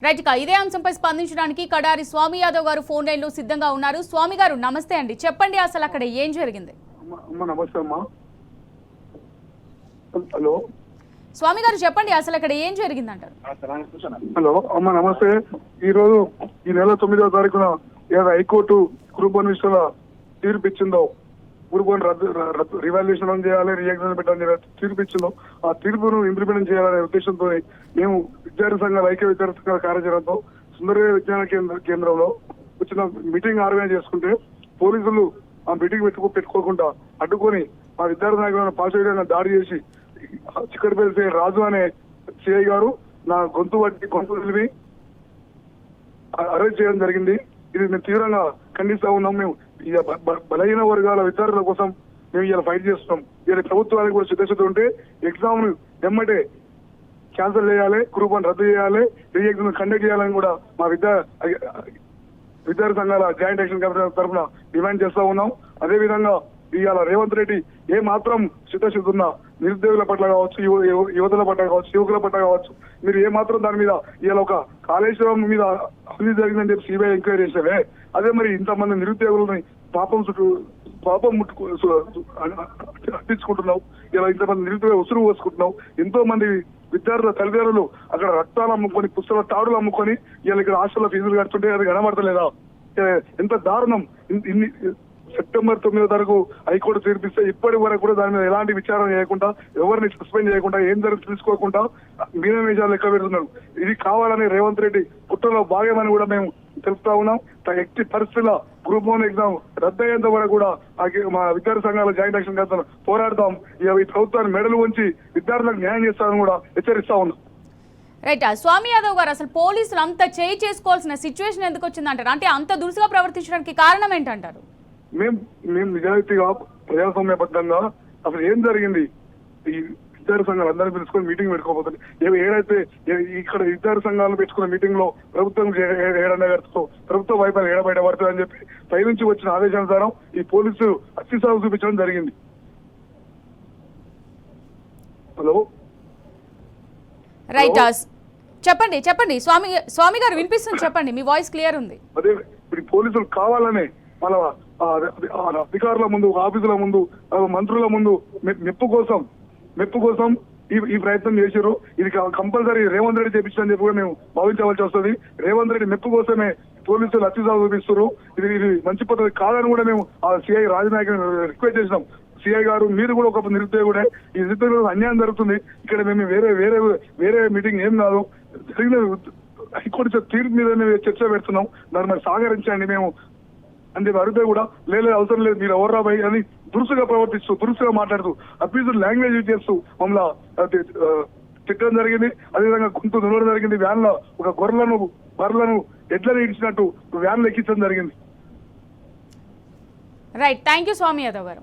Right గా ఇదే అంశంపై స్పందించడానికి కడారి స్వామి యాదవ్ గారు ఫోన్ లైన్ లో సిద్ధంగా ఉన్నారు. స్వామి గారు నమస్తే అండి, చెప్పండి అసలు అక్కడ ఏం జరిగింది? నమస్తే అమ్మా. హలో స్వామి గారు చెప్పండి అసలు అక్కడ ఏం జరిగింది అంటారు? హలో అమ్మా నమస్తే. ఈ రోజు ఈ నెల 9వ తారీఖున హైకోర్టు గ్రూప్ 1 విషయంలో తీర్పు ఇచ్చిందో, గ్రూప్ 1 రద్దు రివాల్యూషన్ చేయాలి, రియాక్షన్ పెట్టాలని తీర్పు ఇచ్చిందో, ఆ తీర్పును ఇంప్లిమెంట్ చేయాలనే ఉద్దేశంతో మేము విద్యార్థి సంఘాల ఐక్య విద్యార్థి సంఘాల కార్యాచరణతో సుందరయ్య విజ్ఞాన కేంద్రంలో వచ్చిన మీటింగ్ ఆర్గనైజ్ చేసుకుంటే పోలీసులు ఆ మీటింగ్ పెట్టుకోకుండా అడ్డుకొని మా విద్యార్థి నాయకులను పాల్చేయడానికి దాడి చేసి చిక్కడపల్లి రాజు అనే సిఐ గారు నా గొంతు నిలిపి అరెస్ట్ చేయడం జరిగింది. ఇది మేము తీవ్రంగా ఖండిస్తా ఉన్నాం. మేము బలహీన వర్గాల విద్యార్థుల కోసం మేము ఇలా ఫైట్ చేస్తున్నాం. ఇలా ప్రభుత్వానికి కూడా చిత్తశుద్ధి ఉంటే ఎగ్జామ్ ను ఎమ్మటే క్యాన్సిల్ చేయాలి, గ్రూప్ 1 రద్దు చేయాలి, రీఎగ్జామ్ కండక్ట్ చేయాలని కూడా మా విద్యార్థి సంఘాల జాయింట్ యాక్షన్ కమిటీ తరఫున డిమాండ్ చేస్తా ఉన్నాం. అదేవిధంగా ఇవాళ రేవంత్ రెడ్డి ఏ మాత్రం చిత్తశుద్ధి ఉన్నా నిరుద్యోగుల పట్ల కావచ్చు, యువతుల పట్ల కావచ్చు, యువకుల పట్ల కావచ్చు, మీరు ఏ మాత్రం దాని మీద ఇవాళ ఒక కాళేశ్వరం మీద అభివృద్ధి జరిగిందని చెప్పి సిబిఐ ఎంక్వైరీ చేసేవే, అదే మరి ఇంతమంది నిరుద్యోగులని పాపం అట్టించుకుంటున్నావు, ఇలా ఇంతమంది నిరుద్యోగ ఉసురు పోసుకుంటున్నావు. ఎంతో మంది విద్యార్థుల తల్లిదండ్రులు అక్కడ రక్తాలు అమ్ముకొని, పుస్తకాల తాడులు అమ్ముకొని ఇలా ఇక్కడ హాస్టల్లో ఫీజులు కడుతుంటే అది కనబడతలేదా? ఎంత దారుణం! ఇన్ని సెప్టెంబర్ 9వ తారీఖు హైకోర్టు తీర్పిస్తే ఇప్పటి వరకు కూడా దాని మీద ఎలాంటి విచారణ చేయకుండా, ఎవరిని సస్పెండ్ చేయకుండా, ఏం జరుగుతుంది తెలుసుకోకుండా మీనమేజాలు లెక్క పెడుతున్నారు. ఇది కావాలని రేవంత్ రెడ్డి కుట్రలో భాగమని కూడా మేము తెలుపుతా ఉన్నాం. ఎట్టి పరిస్థితుల్లో గ్రూప్ 1 ఎగ్జామ్ రద్దయ్యేంత వరకు కూడా మా విద్యార్థి సంఘాల జాయింట్ యాక్షన్ కమిటీ పోరాడతాం. ఈ ప్రభుత్వాన్ని మెడలు ఉంచి విద్యార్థులకు న్యాయం చేస్తామని కూడా హెచ్చరిస్తా ఉన్నాం. రైట్, స్వామి యాదవ్ గారు అసలు పోలీసులు అంత చేసుకోవాల్సిన సిచ్యువేషన్ ఎందుకు వచ్చిందంటారు? అంటే అంత దురుసుగా ప్రవర్తించడానికి కారణం ఏంటంటారు? మేము నిజాయితీగా ప్రజాస్వామ్యబద్ధంగా అసలు ఏం జరిగింది, ఈ విద్యార్థి సంఘాలు అందరినీ పిలుచుకొని మీటింగ్ పెట్టుకోబోతుంది. ఏదైతే ఇక్కడ విద్యార్థి సంఘాలను పెట్టుకున్న మీటింగ్ లో ప్రభుత్వం ఏడనగర్తో ప్రభుత్వ వైఫల్యం ఏడబయట పడుతుంది అని చెప్పి పై నుంచి వచ్చిన ఆదేశానుసారం ఈ పోలీసులు అత్యుత్సాహం చూపించడం జరిగింది. హలో రైట్, చెప్పండి స్వామి గారు వినిపిస్తుంది, చెప్పండి, మీ వాయిస్ క్లియర్ ఉంది. అదే ఇప్పుడు పోలీసులు కావాలనే మన అధికారుల ముందు, ఆఫీసుల ముందు, మంత్రుల ముందు మెప్పు కోసం ఈ ప్రయత్నం చేశారు. ఇది కంపల్సరీ రేవంత్ రెడ్డి చేపించని చెప్పి కూడా మేము భావించవలసి వస్తుంది. రేవంత్ రెడ్డి మెప్పు కోసమే పోలీసులు అత్యుత్సాహం చూపిస్తారు. ఇది మంచి పద్ధతి కాదని కూడా మేము ఆ సిఐ రాజనాయక్ రిక్వెస్ట్ చేసినాం. సిఐ గారు, మీరు కూడా ఒక నిరుద్యోగుడే, ఈ నిరుద్యోగులకు అన్యాయం జరుగుతుంది, ఇక్కడ మేము వేరే మీటింగ్ ఏం కాదు, జరిగిన హైకోర్టు తీర్పు మీద చర్చ పెడుతున్నాం, దాన్ని మరి సహకరించండి మేము అని అడిగితే కూడా లేదు, అవసరం లేదు, మీరు ఎవరు రాబాయి అని దురుసుగా ప్రవర్తిస్తూ, దురుసుగా మాట్లాడుతూ, అబ్యూజివ్ లాంగ్వేజ్ యూజ్ చేస్తూ మమ్మల్ని తిట్టడం జరిగింది. అదేవిధంగా గొంతు నిలవడం జరిగింది. వ్యాన్ లో ఒక బర్రెలను ఎడ్లను ఇచ్చినట్టు వ్యాన్లు ఎక్కించడం జరిగింది. రైట్, థ్యాంక్ యూ స్వామి యాదవ్ గారు.